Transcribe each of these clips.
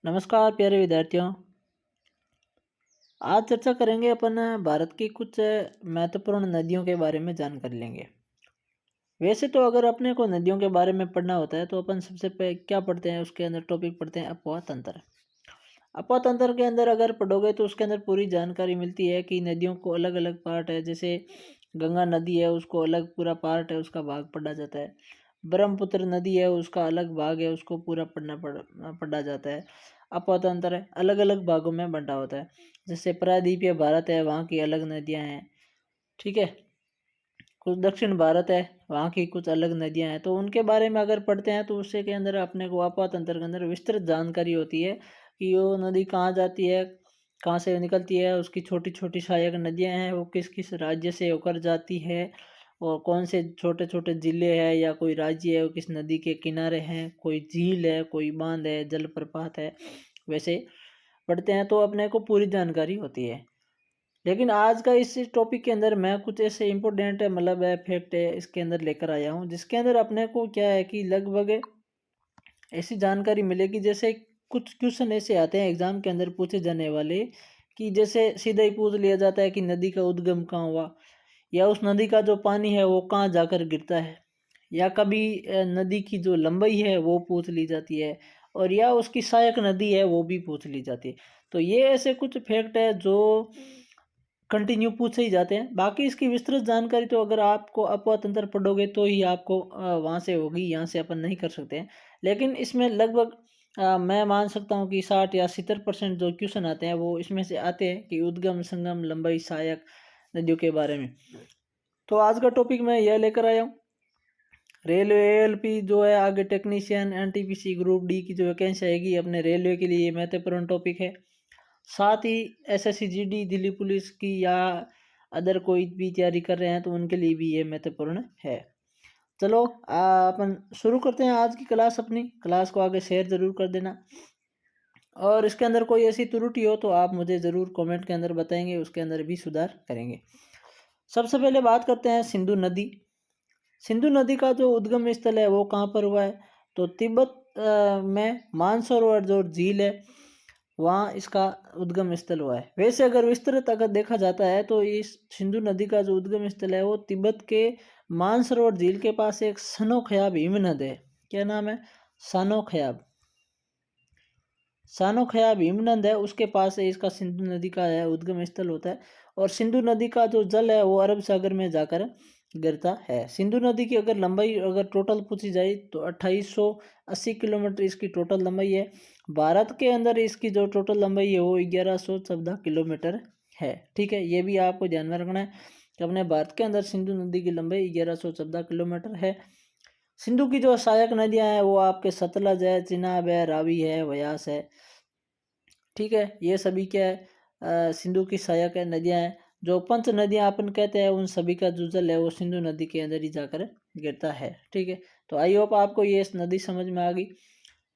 नमस्कार प्यारे विद्यार्थियों। आज चर्चा करेंगे अपन भारत की कुछ महत्वपूर्ण नदियों के बारे में जानकारी लेंगे। वैसे तो अगर अपने को नदियों के बारे में पढ़ना होता है तो अपन सबसे पहले क्या पढ़ते हैं, उसके अंदर टॉपिक पढ़ते हैं अपवाह तंत्र। अपवाह तंत्र के अंदर अगर पढ़ोगे तो उसके अंदर पूरी जानकारी मिलती है कि नदियों को अलग अलग पार्ट है। जैसे गंगा नदी है, उसको अलग पूरा पार्ट है, उसका भाग पढ़ा जाता है। ब्रह्मपुत्र नदी है, उसका अलग भाग है, उसको पूरा पढ़ा जाता है। अपतंत्र है, अलग अलग भागों में बंटा होता है। जैसे प्रायद्वीपीय भारत है, वहाँ की अलग नदियाँ हैं। ठीक है। कुछ दक्षिण भारत है, वहाँ की कुछ अलग नदियाँ हैं। तो उनके बारे में अगर पढ़ते हैं तो उससे के अंदर अपने को अपतंत्र के अंदर विस्तृत जानकारी होती है कि वो नदी कहाँ जाती है, कहाँ से निकलती है, उसकी छोटी छोटी सहायक नदियाँ हैं, वो किस किस राज्य से होकर जाती है, और कौन से छोटे छोटे जिले हैं या कोई राज्य है वो किस नदी के किनारे हैं, कोई झील है, कोई बांध है, जलप्रपात है। वैसे पढ़ते हैं तो अपने को पूरी जानकारी होती है। लेकिन आज का इस टॉपिक के अंदर मैं कुछ ऐसे इम्पोर्टेंट है, मतलब है फैक्ट है, इसके अंदर लेकर आया हूँ, जिसके अंदर अपने को क्या है कि लगभग ऐसी जानकारी मिलेगी। जैसे कुछ क्वेश्चन ऐसे आते हैं एग्जाम के अंदर पूछे जाने वाले, कि जैसे सीधा ही पूछ लिया जाता है कि नदी का उद्गम कहाँ हुआ, या उस नदी का जो पानी है वो कहाँ जाकर गिरता है, या कभी नदी की जो लंबाई है वो पूछ ली जाती है, और या उसकी सहायक नदी है वो भी पूछ ली जाती है। तो ये ऐसे कुछ फैक्ट है जो कंटिन्यू पूछे ही जाते हैं। बाकी इसकी विस्तृत जानकारी तो अगर आपको अपतंत्र पढ़ोगे तो ही आपको वहाँ से होगी, यहाँ से अपन नहीं कर सकते हैं। लेकिन इसमें लगभग मैं मान सकता हूँ कि 60 या 70% जो क्वेश्चन आते हैं वो इसमें से आते हैं कि उद्गम, संगम, लंबाई, सहायक नदियों के बारे में। तो आज का टॉपिक मैं यह लेकर आया हूँ। रेलवे एएलपी जो है, आगे टेक्नीशियन एनटीपीसी ग्रुप डी की जो वैकेंसी आएगी अपने रेलवे के लिए, महत्वपूर्ण टॉपिक है। साथ ही एसएससी जीडी, दिल्ली पुलिस की या अदर कोई भी तैयारी कर रहे हैं तो उनके लिए भी ये महत्वपूर्ण है। चलो अपन शुरू करते हैं आज की क्लास। अपनी क्लास को आगे शेयर जरूर कर देना, और इसके अंदर कोई ऐसी त्रुटि हो तो आप मुझे ज़रूर कमेंट के अंदर बताएंगे, उसके अंदर भी सुधार करेंगे। सबसे पहले बात करते हैं सिंधु नदी। सिंधु नदी का जो उद्गम स्थल है वो कहाँ पर हुआ है, तो तिब्बत में मानसरोवर जो झील है वहाँ इसका उद्गम स्थल हुआ है। वैसे अगर विस्तृत अगर देखा जाता है तो इस सिंधु नदी का जो उद्गम स्थल है वो तिब्बत के मानसरोवर झील के पास एक सनो खयाब हिमनद है। क्या नाम है? सानो खयाब। सानो खयाब हिमनद है, उसके पास है इसका सिंधु नदी का है उद्गम स्थल होता है। और सिंधु नदी का जो जल है वो अरब सागर में जाकर गिरता है। सिंधु नदी की अगर लंबाई अगर टोटल पूछी जाए तो 2880 किलोमीटर इसकी टोटल लंबाई है। भारत के अंदर इसकी जो टोटल लंबाई है वो 1114 किलोमीटर है। ठीक है, ये भी आपको ध्यान में रखना है कि अपने भारत के अंदर सिंधु नदी की लंबाई 1114 किलोमीटर है। सिंधु की जो सहायक नदियां हैं वो आपके सतलज है, चिनाब है, रावी है, व्यास है। ठीक है, ये सभी क्या है, सिंधु की सहायक है नदियां हैं। जो पंच नदियां अपन कहते हैं उन सभी का जो जल है वो सिंधु नदी के अंदर ही जाकर गिरता है। ठीक है, तो आई होप आपको ये नदी समझ में आ गई।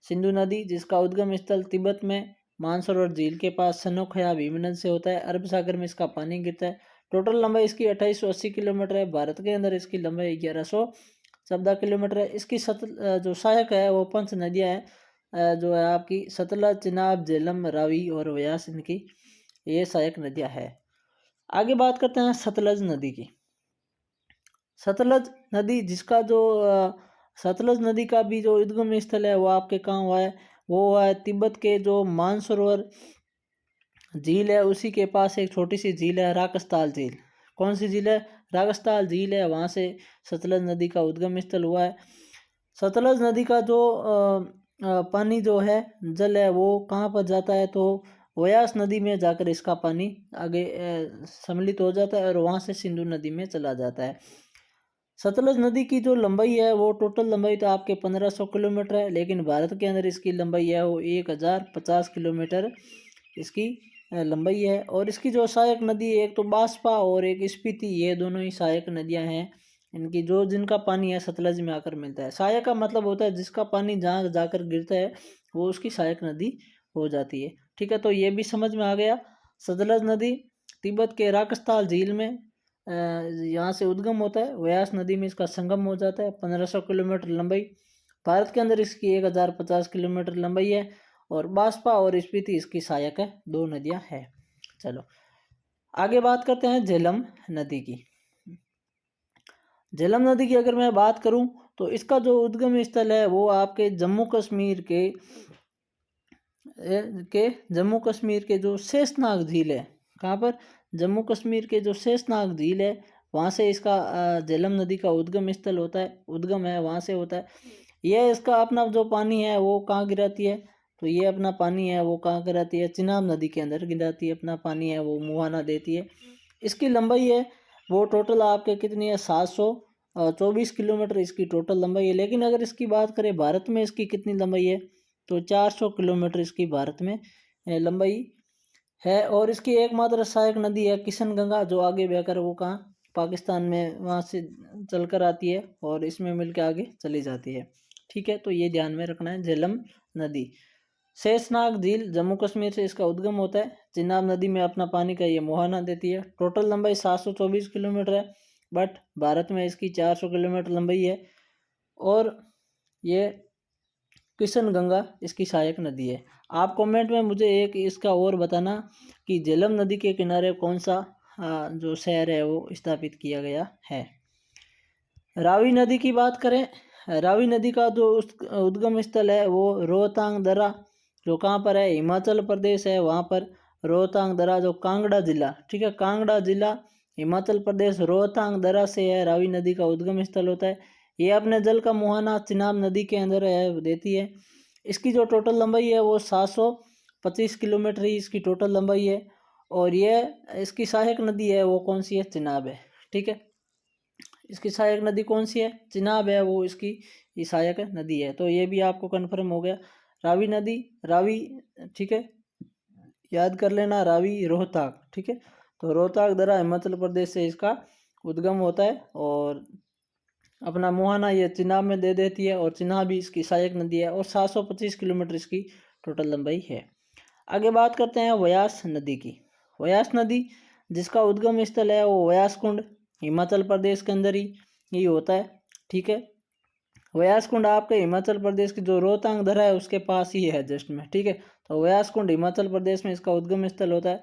सिंधु नदी जिसका उद्गम स्थल तिब्बत में मानसरोवर झील के पास सनोखया हिमनद से होता है, अरब सागर में इसका पानी गिरता है। टोटल लंबाई इसकी 2880 किलोमीटर है। भारत के अंदर इसकी लंबाई 1114 किलोमीटर है। इसकी जो सहायक है वो पंच नदियां हैं, जो है आपकी सतलज, चिनाब, झेलम, रावी और व्यास, इनकी ये सहायक नदियां है। आगे बात करते हैं सतलज नदी की। सतलज नदी जिसका जो सतलज नदी का भी जो उद्गम स्थल है वो आपके कहाँ हुआ है, वो हुआ है तिब्बत के जो मानसरोवर झील है उसी के पास एक छोटी सी झील है, राकस्ताल झील। कौन सी झील है? राकस्ताल झील है, वहाँ से सतलज नदी का उद्गम स्थल हुआ है। सतलज नदी का जो पानी जो है, जल है, वो कहाँ पर जाता है, तो व्यास नदी में जाकर इसका पानी आगे सम्मिलित हो जाता है और वहाँ से सिंधु नदी में चला जाता है। सतलज नदी की जो लंबाई है वो टोटल लंबाई तो आपके 1500 किलोमीटर है, लेकिन भारत के अंदर इसकी लंबाई है वो 1050 किलोमीटर इसकी लंबाई है। और इसकी जो सहायक नदी है, एक तो बांसपा और एक स्पीति, ये दोनों ही सहायक नदियां हैं। इनकी जो जिनका पानी है सतलज में आकर मिलता है। सहायक का मतलब होता है जिसका पानी जहाँ जाकर गिरता है वो उसकी सहायक नदी हो जाती है। ठीक है, तो ये भी समझ में आ गया। सतलज नदी तिब्बत के राकस्ताल झील में यहाँ से उद्गम होता है, व्यास नदी में इसका संगम हो जाता है। 1500 किलोमीटर लंबाई, भारत के अंदर इसकी 1050 किलोमीटर लंबाई है। और बांसपा और स्पीति इसकी सहायक है 2 नदियां हैं। चलो आगे बात करते हैं झेलम नदी की। झेलम नदी की अगर मैं बात करूं तो इसका जो उद्गम स्थल है वो आपके जम्मू कश्मीर के जो शेषनाग झील है, कहाँ पर, जम्मू कश्मीर के जो शेषनाग झील है वहाँ से इसका झेलम नदी का उद्गम स्थल होता है, उद्गम है वहाँ से होता है। यह इसका अपना जो पानी है वो कहाँ गिराती है, तो ये अपना पानी है वो कहाँ गिराती है, चिनाब नदी के अंदर गिराती है, अपना पानी है वो मुहाना देती है। इसकी लंबाई है वो टोटल आपके कितनी है, 724 किलोमीटर इसकी टोटल लंबाई है। लेकिन अगर इसकी बात करें भारत में इसकी कितनी लंबाई है, तो 400 किलोमीटर इसकी भारत में लंबाई है। और इसकी एकमात्र सहायक नदी है किशन गंगा, जो आगे बहकर वो कहाँ, पाकिस्तान में वहाँ से चलकर आती है और इसमें मिलकर आगे चली जाती है। ठीक है, तो ये ध्यान में रखना है। झेलम नदी, शेषनाग झील जम्मू कश्मीर से इसका उद्गम होता है। चिनाब नदी में अपना पानी का ये मुहाना देती है। टोटल लंबाई 724 किलोमीटर है, बट भारत में इसकी 400 किलोमीटर लंबाई है। और ये किशन गंगा इसकी सहायक नदी है। आप कमेंट में मुझे एक इसका और बताना कि झेलम नदी के किनारे कौन सा जो शहर है वो स्थापित किया गया है। रावी नदी की बात करें, रावी नदी का जो उद्गम स्थल है वो रोहतांग दर्रा, जो कहाँ पर है, हिमाचल प्रदेश है वहाँ पर। रोहतांग दर्रा जो कांगड़ा जिला, ठीक है, कांगड़ा जिला हिमाचल प्रदेश, रोहतांग दर्रा से है रावी नदी का उद्गम स्थल होता है। ये अपने जल का मुहाना चिनाब नदी के अंदर है देती है। इसकी जो टोटल लंबाई है वो 725 किलोमीटर ही इसकी टोटल लंबाई है। और ये इसकी सहायक नदी है वो कौन सी है, चिनाब है। ठीक है, इसकी सहायक नदी कौन सी है, चिनाब है वो इसकी सहायक नदी है। तो ये भी आपको कन्फर्म हो गया। रावी नदी, रावी, ठीक है, याद कर लेना, रावी रोहताक, ठीक है। तो रोहताक दर्रा हिमाचल प्रदेश से इसका उद्गम होता है और अपना मुहाना ये चिनाब में दे देती है, और चिनाब भी इसकी सहायक नदी है और 725 किलोमीटर इसकी टोटल लंबाई है। आगे बात करते हैं व्यास नदी की। व्यास नदी जिसका उद्गम स्थल है वो व्यास कुंड हिमाचल प्रदेश के अंदर ही होता है। ठीक है, व्यास कुंड आपके हिमाचल प्रदेश की जो रोहतांग दर्रा है उसके पास ही है जस्ट में। ठीक है, तो व्यास कुंड हिमाचल प्रदेश में इसका उद्गम स्थल होता है।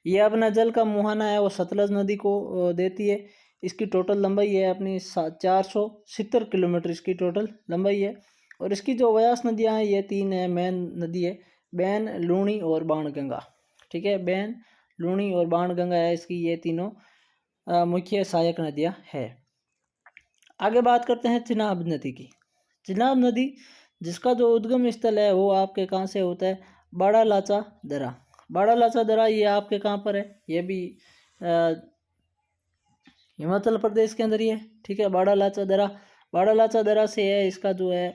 ये अपना जल का मुहाना है वो सतलज नदी को देती है। इसकी टोटल लंबाई है अपनी 470 किलोमीटर इसकी टोटल लंबाई है। और इसकी जो व्यास नदियाँ हैं ये 3 है मेन नदी है, बैन, लूणी और बाणगंगा। ठीक है, बैन, लूणी और बाणगंगा है इसकी, ये तीनों मुख्य सहायक नदियाँ है। आगे बात करते हैं चिनाब नदी की। चिनाब नदी जिसका जो उद्गम स्थल है वो आपके कहाँ से होता है, बड़ा लाचा दर्रा। बड़ा लाचा दर्रा ये आपके कहाँ पर है, ये भी हिमाचल प्रदेश के अंदर ही है। ठीक है, बड़ा लाचा दर्रा से है इसका जो है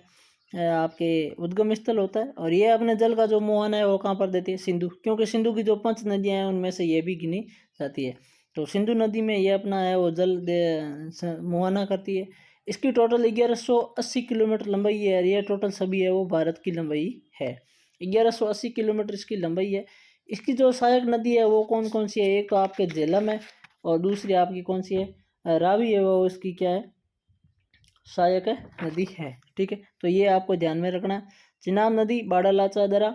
आपके उद्गम स्थल होता है। और ये अपने जल का जो मुहाना है वो कहाँ पर देती है, सिंधु, क्योंकि सिंधु की जो 5 नदियाँ हैं उनमें से ये भी गिनी जाती है। तो सिंधु नदी में ये अपना है वो जल मुहाना करती है। इसकी टोटल 1180 किलोमीटर लंबाई है और ये टोटल सभी है वो भारत की लंबाई है। 1180 किलोमीटर इसकी लंबाई है। इसकी जो सहायक नदी है वो कौन कौन सी है, एक तो आपके झेलम है और दूसरी आपकी कौन सी है, रावी है, वो इसकी क्या है, सहायक नदी है। ठीक है, तो ये आपको ध्यान में रखना है। चिनाब नदी बाड़ा लाचा दर्रा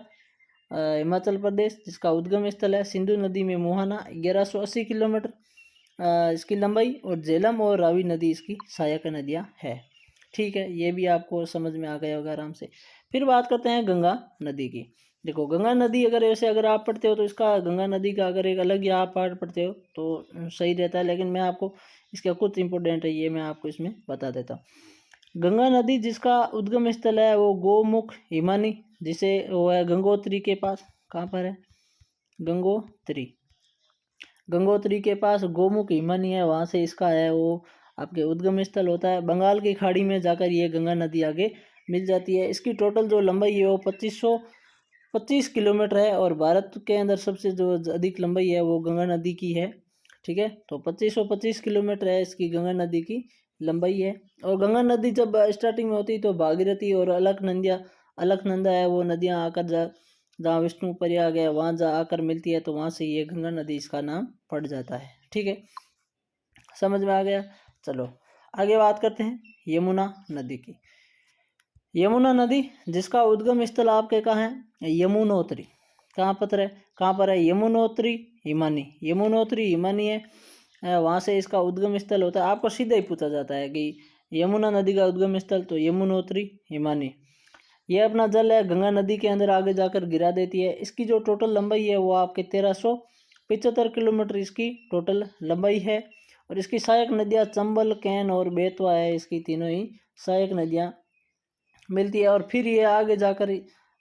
हिमाचल प्रदेश जिसका उद्गम स्थल है, सिंधु नदी में मुहाना 1180 किलोमीटर इसकी लंबाई, और झेलम और रावी नदी इसकी सहायक नदियाँ है। ठीक है, ये भी आपको समझ में आ गया होगा आराम से। फिर बात करते हैं गंगा नदी की। देखो गंगा नदी अगर ऐसे अगर आप पढ़ते हो तो इसका गंगा नदी का अगर एक अलग ही आप पार्ट पढ़ते हो तो सही रहता है, लेकिन मैं आपको इसका कुछ इंपॉर्टेंट है ये मैं आपको इसमें बता देता हूँ। गंगा नदी जिसका उद्गम स्थल है वो गोमुख हिमानी, जिसे वो है गंगोत्री के पास, कहाँ पर है, गंगोत्री, गंगोत्री के पास गोमुख हिमानी है, वहाँ से इसका है वो आपके उद्गम स्थल होता है। बंगाल की खाड़ी में जाकर ये गंगा नदी आगे मिल जाती है। इसकी टोटल जो लंबाई है वो 2525 किलोमीटर है, और भारत के अंदर सबसे जो अधिक लंबाई है वो गंगा नदी की है। ठीक है, तो 2525 किलोमीटर है इसकी गंगा नदी की लंबाई है। और गंगा नदी जब स्टार्टिंग में होती है तो भागीरथी और अलकनंदा है वो नदियाँ आकर जहाँ विष्णु प्रयाग है वहाँ जा आकर मिलती है, तो वहाँ से ये गंगा नदी इसका नाम पड़ जाता है। ठीक है, समझ में आ गया। चलो आगे बात करते हैं यमुना नदी की। यमुना नदी जिसका उद्गम स्थल आपके कहाँ है, यमुनोत्री। कहाँ पर है, यमुनोत्री हिमानी। यमुनोत्री हिमानी है, वहाँ से इसका उद्गम स्थल होता है। आपको सीधा ही पूछा जाता है कि यमुना नदी का उद्गम स्थल, तो यमुनोत्री हिमानी। ये अपना जल है गंगा नदी के अंदर आगे जाकर गिरा देती है। इसकी जो टोटल लंबाई है वो आपके 1375 किलोमीटर इसकी टोटल लंबाई है। और इसकी सहायक नदियाँ चंबल, कैन और बेतवा है, इसकी तीनों ही सहायक नदियाँ मिलती है। और फिर ये आगे जाकर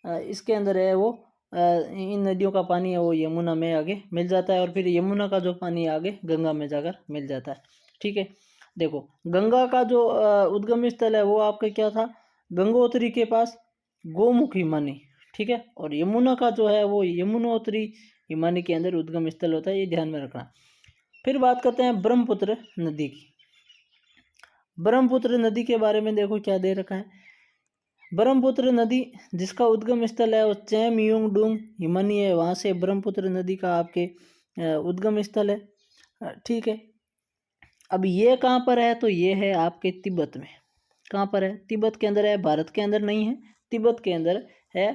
इसके अंदर है वो इन नदियों का पानी है वो यमुना में आगे मिल जाता है। और फिर यमुना का जो पानी आगे गंगा में जाकर मिल जाता है। ठीक है, देखो गंगा का जो उद्गम स्थल है वो आपका क्या था, गंगोत्री के पास गोमुख हिमानी। ठीक है, और यमुना का जो है वो यमुनोत्री हिमानी के अंदर उद्गम स्थल होता है, ये ध्यान में रखना। फिर बात करते हैं ब्रह्मपुत्र नदी की। ब्रह्मपुत्र नदी के बारे में देखो क्या दे रखा है। ब्रह्मपुत्र नदी जिसका उद्गम स्थल है वो चेमयूंगडुंग हिमानी है, वहाँ से ब्रह्मपुत्र नदी का आपके उद्गम स्थल है। ठीक है, अब ये कहाँ पर है, तो ये है आपके तिब्बत में। कहाँ पर है, तिब्बत के अंदर है, भारत के अंदर नहीं है, तिब्बत के अंदर है।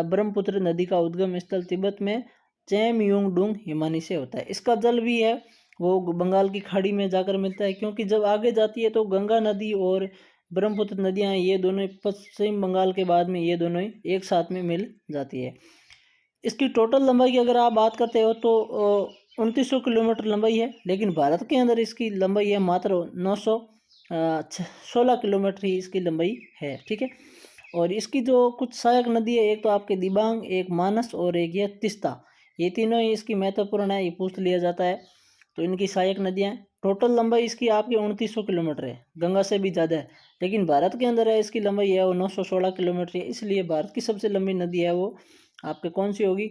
ब्रह्मपुत्र नदी का उद्गम स्थल तिब्बत में चेमयूंगडुंग हिमानी से होता है। इसका जल भी है वो बंगाल की खाड़ी में जाकर मिलता है, क्योंकि जब आगे जाती है तो गंगा नदी और ब्रह्मपुत्र नदियाँ ये दोनों पश्चिम बंगाल के बाद में ये दोनों ही एक साथ में मिल जाती है। इसकी टोटल लंबाई की अगर आप बात करते हो तो 2900 किलोमीटर लंबाई है, लेकिन भारत के अंदर इसकी लंबाई है मात्र 916 किलोमीटर ही इसकी लंबाई है। ठीक है, और इसकी जो कुछ सहायक नदी है, एक तो आपके दिबांग, एक मानस और एक ये तिस्ता, ये तीनों ही इसकी महत्वपूर्ण है, ये पूछ लिया जाता है। तो इनकी सहायक नदियाँ हैं। टोटल लंबाई इसकी आपकी 2900 किलोमीटर है, गंगा से भी ज़्यादा है, लेकिन भारत के अंदर है इसकी लंबाई है वो 916 किलोमीटर है। इसलिए भारत की सबसे लंबी नदी है वो आपके कौन सी होगी,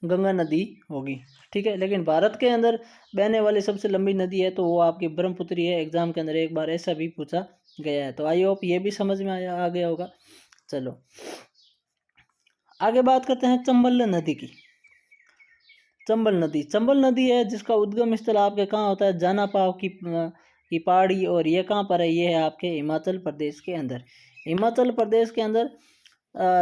गंगा नदी होगी। ठीक है, लेकिन भारत के अंदर बहने वाली सबसे लंबी नदी है तो वो आपकी ब्रह्मपुत्री है। एग्जाम के अंदर एक बार ऐसा भी पूछा गया है, तो आई होप ये भी समझ में आ गया होगा। चलो आगे बात करते हैं चंबल नदी की। चंबल नदी है जिसका उद्गम स्थल आपके कहाँ होता है, जानापाव की पहाड़ी। और ये कहाँ पर है, ये है आपके हिमाचल प्रदेश के अंदर। हिमाचल प्रदेश के अंदर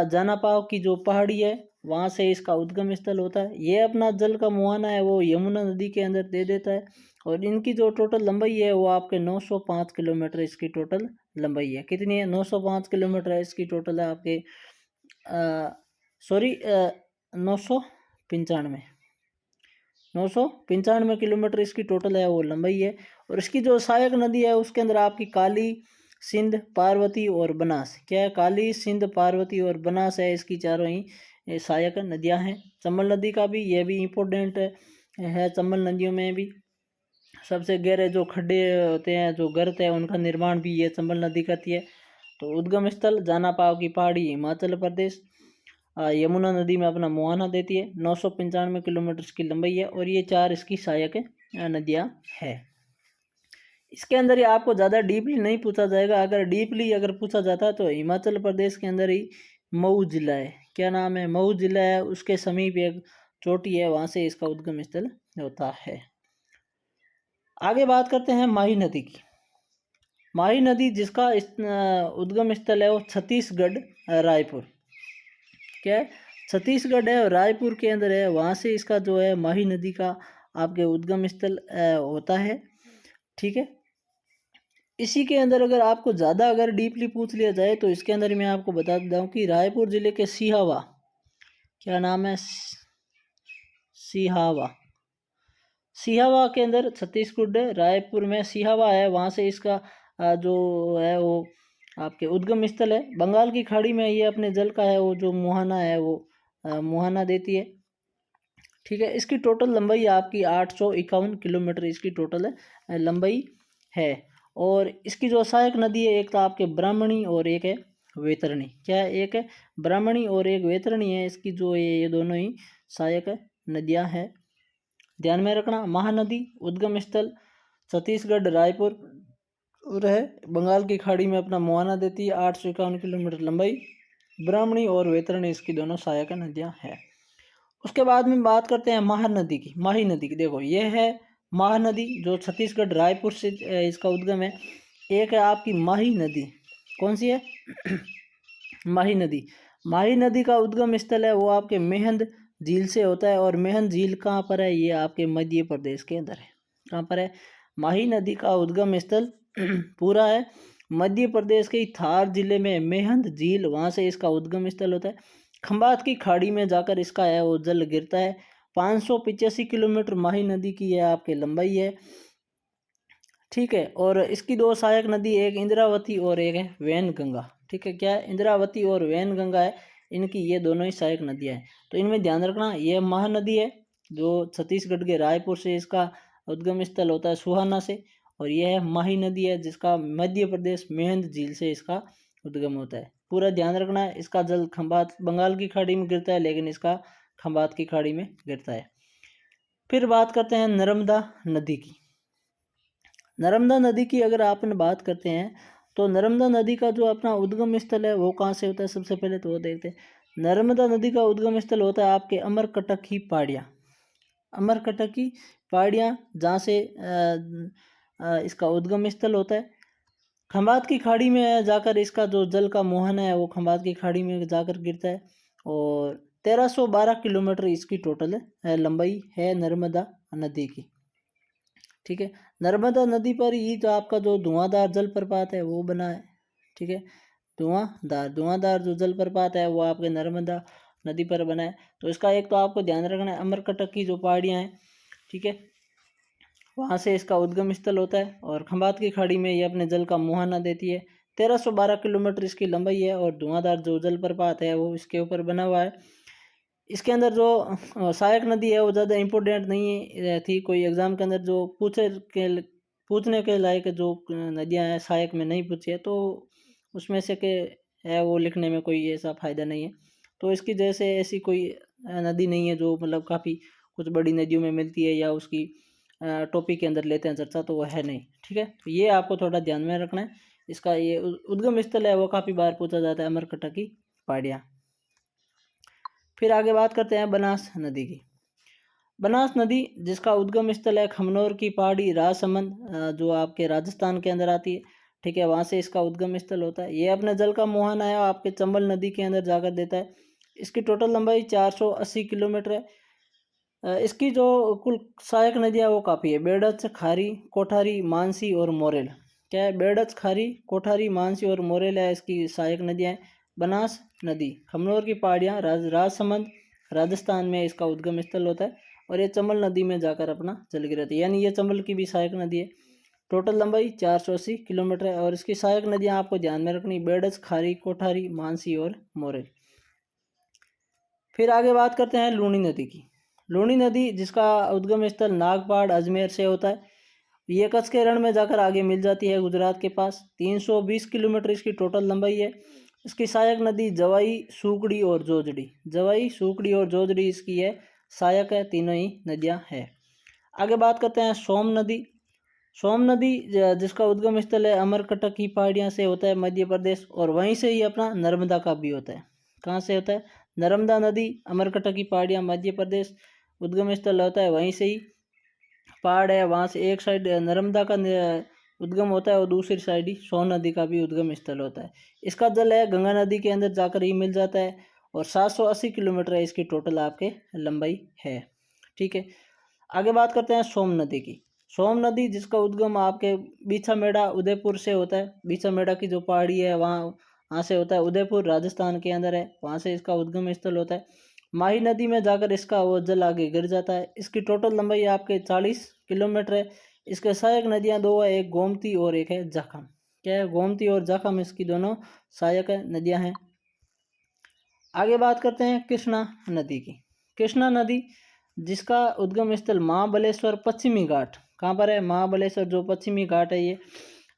जानापाव की जो पहाड़ी है वहाँ से इसका उद्गम स्थल होता है। ये अपना जल का मुहाना है वो यमुना नदी के अंदर दे देता है। और इनकी जो टोटल लंबाई है वो आपके 905 किलोमीटर इसकी टोटल लंबाई है। कितनी है, 905 किलोमीटर है इसकी टोटल है आपके, सॉरी 995 995 किलोमीटर इसकी टोटल है वो लंबाई है। और इसकी जो सहायक नदी है उसके अंदर आपकी काली, सिंध, पार्वती और बनास। क्या है, काली, सिंध, पार्वती और बनास है, इसकी चारों ही सहायक नदियां हैं। चंबल नदी का भी ये भी इम्पोर्टेंट है। चंबल नदियों में भी सबसे गहरे जो खड्डे होते हैं, जो गर्त है, उनका निर्माण भी ये चंबल नदी करती है। तो उद्गम स्थल जानापाव की पहाड़ी हिमाचल प्रदेश, यमुना नदी में अपना मुहाना देती है। 995 किलोमीटर की लंबाई है और ये चार इसकी सहायक नदियाँ है। इसके अंदर ही आपको ज़्यादा डीपली नहीं पूछा जाएगा। अगर डीपली अगर पूछा जाता है तो हिमाचल प्रदेश के अंदर ही मऊ जिला है। क्या नाम है, मऊ जिला है, उसके समीप एक चोटी है, वहाँ से इसका उद्गम स्थल होता है। आगे बात करते हैं माही नदी की। माही नदी जिसका उद्गम स्थल है वो छत्तीसगढ़ रायपुर। क्या है, छत्तीसगढ़ है और रायपुर के अंदर है, वहाँ से इसका जो है माही नदी का आपके उद्गम स्थल होता है। ठीक है, इसी के अंदर अगर आपको ज़्यादा अगर डीपली पूछ लिया जाए तो इसके अंदर मैं आपको बता देता हूँ कि रायपुर ज़िले के सिहावा, क्या नाम है, सिहावा, सिहावा के अंदर छत्तीसगढ़ रायपुर में सिहावा है, वहाँ से इसका जो है वो आपके उद्गम स्थल है। बंगाल की खाड़ी में ये अपने जल का है वो जो मुहाना है वो मुहाना देती है। ठीक है, इसकी टोटल लंबाई आपकी 851 किलोमीटर इसकी टोटल लंबाई है। और इसकी जो सहायक नदी है, एक तो आपके ब्राह्मणी और एक है वैतरणी। क्या है, एक है ब्राह्मणी और एक वैतरणी है, इसकी जो ये दोनों ही सहायक नदियाँ हैं, ध्यान में रखना। महानदी उद्गम स्थल छत्तीसगढ़ रायपुर और है, बंगाल की खाड़ी में अपना मुहाना देती है, 851 किलोमीटर लंबाई। ब्राह्मणी और वैतरणी इसकी दोनों सहायक नदियाँ हैं। उसके बाद में बात करते हैं महानदी की, माही नदी की। देखो ये है महानदी जो छत्तीसगढ़ रायपुर से इसका उद्गम है। एक है आपकी माही नदी, कौन सी है? माही नदी। माही नदी का उद्गम स्थल है वो आपके मेहंद झील से होता है, और मेहंद झील कहाँ पर है? ये आपके मध्य प्रदेश के अंदर है। कहाँ पर है? माही नदी का उद्गम स्थल पूरा है मध्य प्रदेश के थार जिले में मेहंद झील, वहाँ से इसका उद्गम स्थल होता है। खंबात की खाड़ी में जाकर इसका है वो जल गिरता है। 585 किलोमीटर माही नदी की है आपकी लंबाई है। ठीक है, और इसकी दो सहायक नदी, एक इंद्रावती और एक है वैनगंगा। ठीक है, क्या है? इंद्रावती और वैनगंगा है, इनकी ये दोनों ही सहायक नदियाँ हैं। तो इनमें ध्यान रखना, ये महानदी है जो छत्तीसगढ़ के रायपुर से इसका उद्गम स्थल होता है, सुहाना से। और यह है माही नदी है जिसका मध्य प्रदेश मेहंद झील से इसका उद्गम होता है। पूरा ध्यान रखना है, इसका जल खंबात बंगाल की खाड़ी में गिरता है, लेकिन इसका खंबात की खाड़ी में गिरता है। फिर बात करते हैं नर्मदा नदी की। नर्मदा नदी की अगर आपने बात करते हैं तो नर्मदा नदी का जो अपना उद्गम स्थल है वो कहाँ से होता है? सबसे पहले तो वो देखते हैं। नर्मदा नदी का उद्गम स्थल होता है आपके अमरकटक की पहाड़ियाँ। अमरकटक की पहाड़ियाँ जहाँ से इसका उद्गम स्थल होता है। खंबात की खाड़ी में जाकर इसका जो जल का मोहन है वो खंबात की खाड़ी में जाकर गिरता है। और 1312 किलोमीटर इसकी टोटल लंबाई है नर्मदा नदी की। ठीक है, नर्मदा नदी पर ही जो आपका जो धुआंधार जलप्रपात है वो बना है। ठीक है, धुआंधार जो जलप्रपात है वो आपके नर्मदा नदी पर बना है। तो इसका एक तो आपको ध्यान रखना है, अमरकटक की जो पहाड़ियाँ हैं, ठीक है, वहाँ से इसका उद्गम स्थल होता है, और खंबात की खाड़ी में ये अपने जल का मुहाना देती है। 1312 किलोमीटर इसकी लंबाई है, और धुआंधार जो जलप्रपात है वो इसके ऊपर बना हुआ है। इसके अंदर जो सहायक नदी है वो ज़्यादा इम्पोर्टेंट नहीं थी, कोई एग्ज़ाम के अंदर जो पूछने के लायक जो नदियाँ हैं सहायक में नहीं पूछी है, तो उसमें से के है वो लिखने में कोई ऐसा फ़ायदा नहीं है। तो इसकी जैसे ऐसी कोई नदी नहीं है जो मतलब काफ़ी कुछ बड़ी नदियों में मिलती है या उसकी टॉपिक के अंदर लेते हैं चर्चा, तो वो है नहीं। ठीक है, तो ये आपको थोड़ा ध्यान में रखना है। इसका ये उद्गम स्थल है वो काफ़ी बार पूछा जाता है, अमरकटक की पहाड़ियाँ। फिर आगे बात करते हैं बनास नदी की। बनास नदी जिसका उद्गम स्थल है खमनोर की पहाड़ी राजसमंद, जो आपके राजस्थान के अंदर आती है। ठीक है, वहाँ से इसका उद्गम स्थल होता है। ये अपने जल का मुहाना है आपके चंबल नदी के अंदर जाकर देता है। इसकी टोटल लंबाई 480 किलोमीटर है। इसकी जो कुल सहायक नदियाँ वो काफ़ी है, बेड़च, खारी, कोठारी, मानसी और मोरेल। क्या है? बेड़च, खारी, कोठारी, मानसी और मोरेल है इसकी सहायक नदियाँ हैं। बनास नदी खमनोर की पहाड़ियाँ राजसमंद राजस्थान में इसका उद्गम स्थल होता है, और ये चंबल नदी में जाकर अपना जल गिराती है, यानी ये चंबल की भी सहायक नदी है। टोटल लंबाई 480 किलोमीटर है, और इसकी सहायक नदियाँ आपको ध्यान में रखनी, बेड़च, खारी, कोठारी, मानसी और मोरेल। फिर आगे बात करते हैं लूनी नदी की। लूनी नदी जिसका उद्गम स्थल नागपाड़ अजमेर से होता है। ये कच्छ के रण में जाकर आगे मिल जाती है गुजरात के पास। 320 किलोमीटर इसकी टोटल लंबाई है। इसकी सहायक नदी जवाई, सूकड़ी और जोजड़ी। जवाई, सूकड़ी और जोजड़ी इसकी है सहायक है, तीनों ही नदियाँ हैं। आगे बात करते हैं सोम नदी। सोम नदी जिसका उद्गम स्थल है अमरकटक की पहाड़ियाँ से होता है मध्य प्रदेश, और वहीं से ही अपना नर्मदा का भी होता है। कहाँ से होता है? नर्मदा नदी अमरकटक की पहाड़ियाँ मध्य प्रदेश, उद्गम स्थल होता है वहीं से ही। पहाड़ है वहाँ से एक साइड नर्मदा का उद्गम होता है, और दूसरी साइड ही सोन नदी का भी उद्गम स्थल होता है। इसका जल है गंगा नदी के अंदर जाकर ही मिल जाता है, और 780 किलोमीटर है इसकी टोटल आपके लंबाई है। ठीक है, आगे बात करते हैं सोम नदी की। सोम नदी जिसका उद्गम आपके बीछा मेड़ा उदयपुर से होता है। बीछा मेड़ा की जो पहाड़ी है वहाँ से होता है, उदयपुर राजस्थान के अंदर है, वहाँ से इसका उद्गम स्थल होता है। माही नदी में जाकर इसका वो जल आगे गिर जाता है। इसकी टोटल लंबाई आपके 40 किलोमीटर है। इसके सहायक नदियाँ दो है, एक गोमती और एक है जाखम। क्या है? गोमती और जाखम इसकी दोनों सहायक नदियाँ हैं। आगे बात करते हैं कृष्णा नदी की। कृष्णा नदी जिसका उद्गम स्थल महाबलेश्वर पश्चिमी घाट, कहाँ पर है? महाबलेश्वर जो पश्चिमी घाट है ये,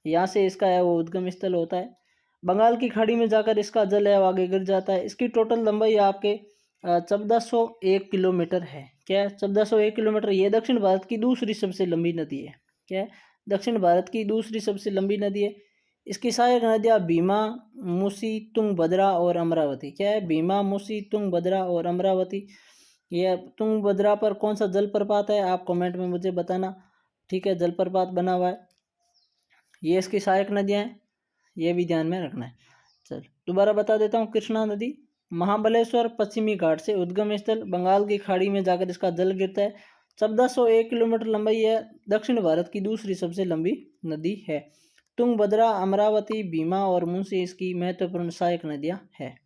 यहाँ से इसका है वो उद्गम स्थल होता है। बंगाल की खाड़ी में जाकर इसका जल है वो आगे गिर जाता है। इसकी टोटल लंबाई आपके 1401 किलोमीटर है। क्या है? 1401 किलोमीटर। ये दक्षिण भारत की दूसरी सबसे लंबी नदी है। क्या है? दक्षिण भारत की दूसरी सबसे लंबी नदी है। इसकी सहायक नदियाँ भीमा, मूसी, तुंगभद्रा और अमरावती। क्या है? भीमा, मूसी, तुंगभद्रा और अमरावती। ये तुंगभद्रा पर कौन सा जलप्रपात है आप कमेंट में मुझे बताना। ठीक है, जलप्रपात बना हुआ है। ये इसकी सहायक नदियाँ हैं। ये भी ध्यान में रखना है। चल दोबारा बता देता हूँ। कृष्णा नदी महाबलेश्वर पश्चिमी घाट से उद्गम स्थल, बंगाल की खाड़ी में जाकर इसका जल गिरता है। 1401 किलोमीटर लंबाई है, दक्षिण भारत की दूसरी सबसे लंबी नदी है। तुंगभद्रा, अमरावती, भीमा और मुंशी इसकी महत्वपूर्ण सहायक नदियां हैं।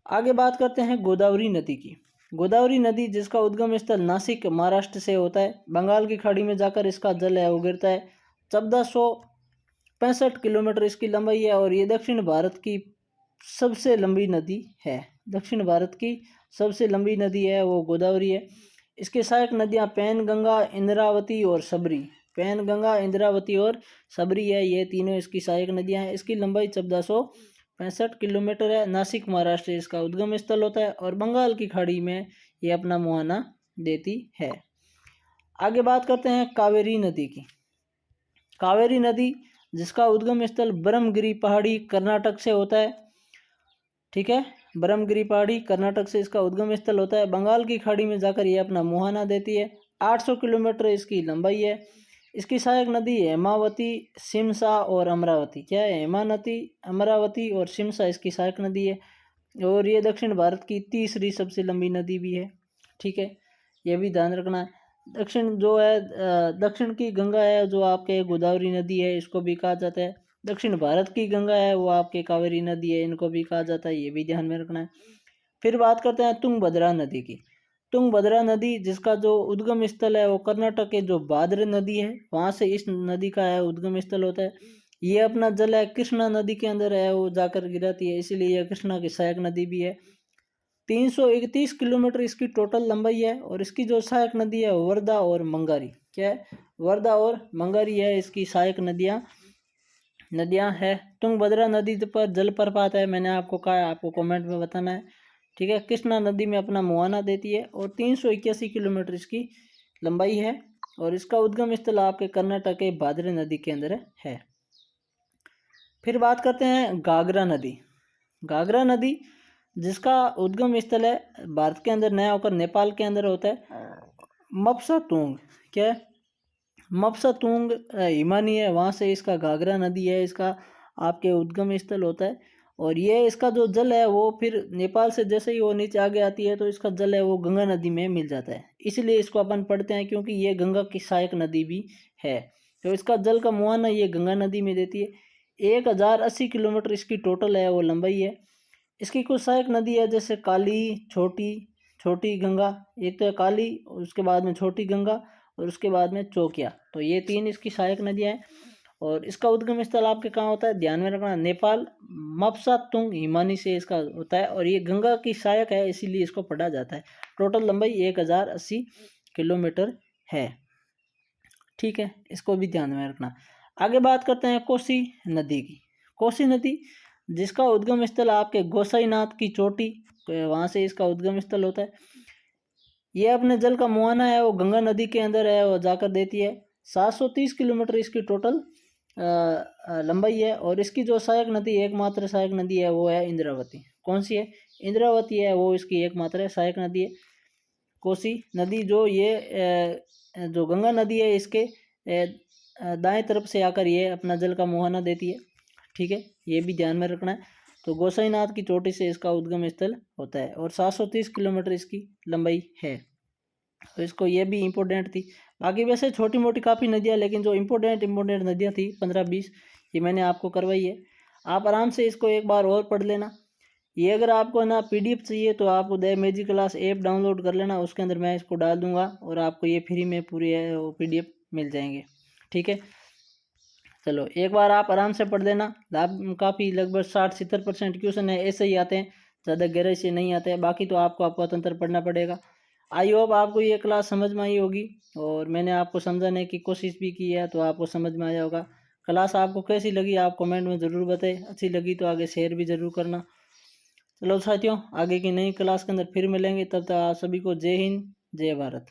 आगे बात करते हैं गोदावरी नदी की। गोदावरी नदी जिसका उद्गम स्थल नासिक महाराष्ट्र से होता है, बंगाल की खाड़ी में जाकर इसका जल है वो गिरता है। 1465 किलोमीटर इसकी लंबाई है और ये दक्षिण भारत की सबसे लंबी नदी है। दक्षिण भारत की सबसे लंबी नदी है वो गोदावरी है। इसके सहायक नदियां पैनगंगा, इंद्रावती और सबरी। पैनगंगा, इंद्रावती और सबरी है, ये तीनों इसकी सहायक नदियां हैं। इसकी लंबाई 1465 किलोमीटर है। नासिक महाराष्ट्र इसका उद्गम स्थल होता है और बंगाल की खाड़ी में ये अपना मुहाना देती है। आगे बात करते हैं कावेरी नदी की। कावेरी नदी जिसका उद्गम स्थल ब्रह्मगिरी पहाड़ी कर्नाटक से होता है, ठीक है, ब्रह्मगिरी पहाड़ी कर्नाटक से इसका उद्गम स्थल होता है। बंगाल की खाड़ी में जाकर ये अपना मुहाना देती है। 800 किलोमीटर इसकी लंबाई है। इसकी सहायक नदी हेमावती, सिमसा और अमरावती। क्या है? हेमावती, अमरावती और सिमसा इसकी सहायक नदी है और ये दक्षिण भारत की तीसरी सबसे लंबी नदी भी है, ठीक है, ये भी ध्यान रखना है। दक्षिण जो है दक्षिण की गंगा है जो आपके गोदावरी नदी है, इसको भी कहा जाता है। दक्षिण भारत की गंगा है वो आपके कावेरी नदी है, इनको भी कहा जाता है, ये भी ध्यान में रखना है। फिर बात करते हैं तुंगभद्रा नदी की। तुंगभद्रा नदी जिसका जो उद्गम स्थल है वो कर्नाटक के जो भाद्र नदी है वहाँ से इस नदी का है उद्गम स्थल होता है। ये अपना जल है कृष्णा नदी के अंदर है वो जाकर गिराती है, इसलिए यह कृष्णा की सहायक नदी भी है। 331 किलोमीटर इसकी टोटल लंबाई है और इसकी जो सहायक नदी है वर्धा और मंगारी। क्या है? वर्धा और मंगारी है इसकी सहायक नदियां है। तुंगभद्रा नदी पर जलप्रपात है, मैंने आपको कहा, आपको कमेंट में बताना है, ठीक है। कृष्णा नदी में अपना मुहाना देती है और 381 किलोमीटर इसकी लंबाई है और इसका उद्गम स्थल आपके कर्नाटक के भाद्र नदी के अंदर है। फिर बात करते हैं घाघरा नदी। घाघरा नदी जिसका उद्गम स्थल है भारत के अंदर नया होकर नेपाल के अंदर होता है। मपसातुंग, क्या है? मपसातुंग हिमानी है, वहाँ से इसका घाघरा नदी है, इसका आपके उद्गम स्थल होता है और ये इसका जो जल है वो फिर नेपाल से जैसे ही वो नीचे आगे आती है तो इसका जल है वो गंगा नदी में मिल जाता है, इसलिए इसको अपन पढ़ते हैं क्योंकि ये गंगा की सहायक नदी भी है। तो इसका जल का मुहाना ये गंगा नदी में देती है। 1080 किलोमीटर इसकी टोटल है वो लंबाई है। इसकी कुछ सहायक नदी है जैसे काली, छोटी गंगा, एक तो है काली, उसके बाद में छोटी गंगा और उसके बाद में चौकिया, तो ये तीन इसकी सहायक नदियाँ हैं। और इसका उद्गम स्थल आपके कहाँ होता है, ध्यान में रखना, नेपाल मपसातुंग हिमानी से इसका होता है और ये गंगा की सहायक है इसीलिए इसको पढ़ा जाता है। टोटल लंबाई 1080 किलोमीटर है, ठीक है, इसको भी ध्यान में रखना। आगे बात करते हैं कोसी नदी की। कोसी नदी जिसका उद्गम स्थल आपके गोसाईनाथ की चोटी, वहाँ से इसका उद्गम स्थल होता है। ये अपने जल का मुहाना है वो गंगा नदी के अंदर है वो जाकर देती है। 730 किलोमीटर इसकी टोटल लंबाई है और इसकी जो सहायक नदी, एकमात्र सहायक नदी है वो है इंद्रावती। कौन सी है? इंद्रावती है, वो इसकी एकमात्र सहायक नदी है। कोसी नदी जो ये जो गंगा नदी है इसके दाएं तरफ से आकर ये अपना जल का मुहाना देती है, ठीक है, ये भी ध्यान में रखना है। तो गोसाईनाथ की चोटी से इसका उद्गम स्थल होता है और 730 किलोमीटर इसकी लंबाई है, तो इसको ये भी इम्पोर्टेंट थी। बाकी वैसे छोटी मोटी काफ़ी नदियाँ, लेकिन जो इम्पोर्टेंट नदियाँ थी 15-20 ये मैंने आपको करवाई है। आप आराम से इसको एक बार और पढ़ लेना। ये अगर आपको ना PDF चाहिए तो आप the magic class app download कर लेना, उसके अंदर मैं इसको डाल दूंगा और आपको ये फ्री में पूरी PDF मिल जाएंगे, ठीक है। चलो एक बार आप आराम से पढ़ लेना। काफ़ी लगभग 60-70% क्वेश्चन है ऐसे ही आते हैं, ज़्यादा गहराई से नहीं आते हैं। बाकी तो आपको अपतंत्र पढ़ना पड़ेगा। आई होप आपको ये क्लास समझ में आई होगी और मैंने आपको समझाने की कोशिश भी की है तो आपको समझ में आया होगा। क्लास आपको कैसी लगी आप कमेंट में ज़रूर बताएं, अच्छी लगी तो आगे शेयर भी ज़रूर करना। चलो साथियों, आगे की नई क्लास के अंदर फिर मिलेंगे, तब तक आप सभी को जय हिंद, जय भारत।